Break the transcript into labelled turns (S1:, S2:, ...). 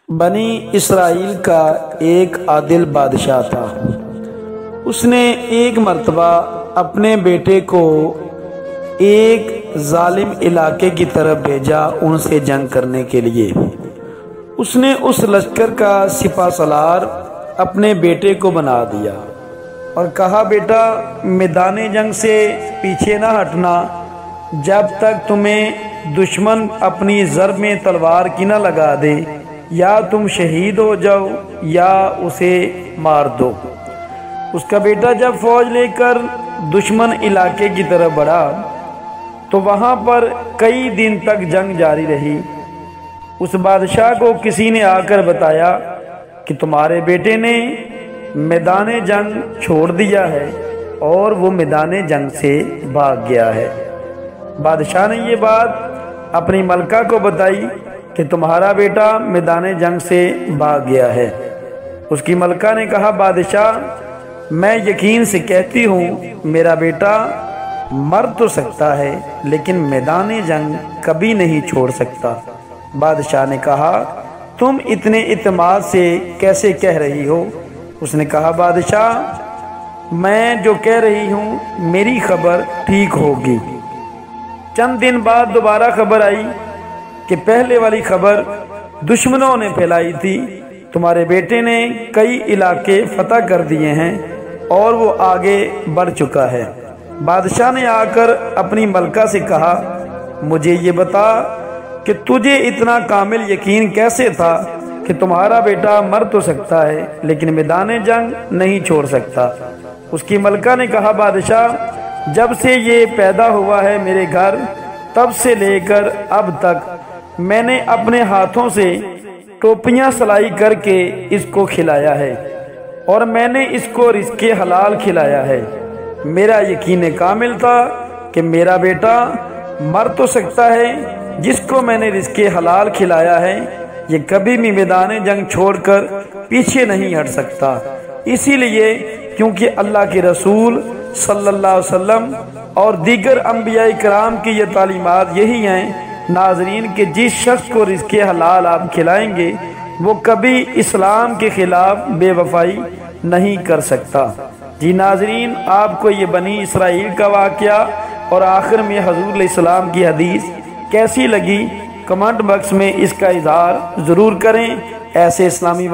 S1: بنی اسرائیل کا ایک عادل بادشاہ تھا۔ اس نے ایک مرتبہ اپنے بیٹے کو ایک ظالم علاقے کی طرف بھیجا ان سے جنگ کرنے کے لیے۔ اس نے اس لشکر کا سپہ سالار اپنے بیٹے کو بنا دیا اور کہا، بیٹا میدان جنگ سے پیچھے نہ ہٹنا جب تک تمہیں دشمن اپنی ضرب میں تلوار کی نہ لگا دے، یا تم شہید ہو جاؤ یا اسے مار دو۔ اس کا بیٹا جب فوج لے کر دشمن علاقے کی طرف بڑھا تو وہاں پر کئی دن تک جنگ جاری رہی۔ اس بادشاہ کو کسی نے آ کر بتایا کہ تمہارے بیٹے نے میدان جنگ چھوڑ دیا ہے اور وہ میدان جنگ سے بھاگ گیا ہے۔ بادشاہ نے یہ بات اپنی ملکہ کو بتائی کہ تمہارا بیٹا میدان جنگ سے بھاگ گیا ہے۔ اس کی ملکہ نے کہا، بادشاہ میں یقین سے کہتی ہوں میرا بیٹا مر تو سکتا ہے لیکن میدان جنگ کبھی نہیں چھوڑ سکتا۔ بادشاہ نے کہا، تم اتنے اعتماد سے کیسے کہہ رہی ہو؟ اس نے کہا، بادشاہ میں جو کہہ رہی ہوں میری خبر ٹھیک ہوگی۔ چند دن بعد دوبارہ خبر آئی کہ پہلے والی خبر دشمنوں نے پھیلائی تھی، تمہارے بیٹے نے کئی علاقے فتح کر دیے ہیں اور وہ آگے بڑھ چکا ہے۔ بادشاہ نے آ کر اپنی ملکہ سے کہا، مجھے یہ بتا کہ تجھے اتنا کامل یقین کیسے تھا کہ تمہارا بیٹا مر تو سکتا ہے لیکن میدان جنگ نہیں چھوڑ سکتا؟ اس کی ملکہ نے کہا، بادشاہ جب سے یہ پیدا ہوا ہے میرے گھر تب سے لے کر اب تک میں نے اپنے ہاتھوں سے ٹوپیاں سلائی کر کے اس کو کھلایا ہے اور میں نے اس کو رزق حلال کھلایا ہے۔ میرا یقین کامل تھا کہ میرا بیٹا مر تو سکتا ہے، جس کو میں نے رزق حلال کھلایا ہے یہ کبھی بھی میدان جنگ چھوڑ کر پیچھے نہیں ہٹ سکتا۔ اسی لیے کیونکہ اللہ کے رسول صلی اللہ علیہ وسلم اور دیگر انبیاء کرام کی یہ تعلیمات یہی ہیں، ناظرین، کہ جس شخص کو رزق حلال آپ کھلائیں گے وہ کبھی اسلام کے خلاف بے وفائی نہیں کر سکتا۔ جی ناظرین، آپ کو یہ بنی اسرائیل کا واقعہ اور آخر میں حضور علیہ السلام کی حدیث کیسی لگی؟ کمنٹ باکس میں اس کا اظہار ضرور کریں۔ ایسے اسلامی